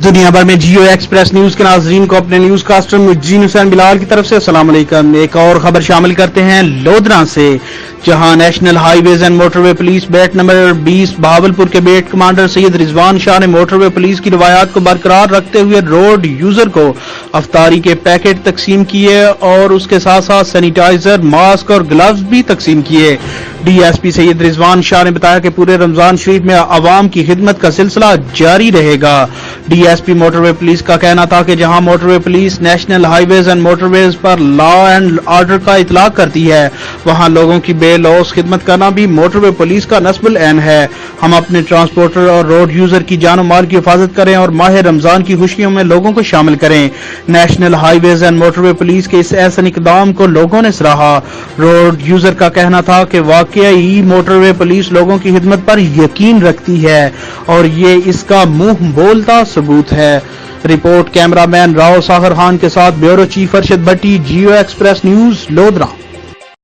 دنیا بھر میں جیو ایکسپریس نیوز کے ناظرین کو اپنے نیوز کاسٹر مجین حسین بلال کی طرف سے السلام علیکم۔ ایک اور خبر شامل کرتے ہیں لودھراں سے، جہاں national highways and motorway police beat number 20 Bahawalpur کے بیٹ کمانڈر سید رضوان شاہ نے موٹر وے پولیس کی روایات کو برقرار رکھتے ہوئے روڈ یوزر کو افطاری کے پیکٹ تقسیم کیے اور اس کے ساتھ ساتھ سینیٹائزر، ماسک اور گلوز بھی تقسیم کیے۔ ڈی ایس پی سید رضوان شاہ نے بتایا کہ پورے رمضان شریف میں عوام کی خدمت کا سلسلہ جاری رہے گا۔ D S P motorway police کا کہنا تھا کہ جہاں motorway police national highways and motorways پر لا اینڈ آرڈر کا اطلاق کرتی ہے، وہاں لوگوں کی بے لوث خدمت کرنا بھی موٹر وے پولیس کا نصب العین ہے۔ ہم اپنے ٹرانسپورٹر اور روڈ یوزر کی جان و مال کی حفاظت کریں اور ماہ رمضان کی خوشیوں میں لوگوں کو شامل کریں۔ National highways and motorway police کے اس احسن اقدام کو لوگوں نے سراہا۔ روڈ یوزر کا کہنا تھا کہ واقعی موٹر وے پولیس لوگوں کی خدمت پر یقین رکھتی ہے اور یہ اس کا منہ بولتا ثبوت ہے۔ رپورٹ کیمرہ مین راؤ ساغر خان کے ساتھ بیورو چیف ارشد بھٹی، جیو ایکسپریس نیوز، لودھراں۔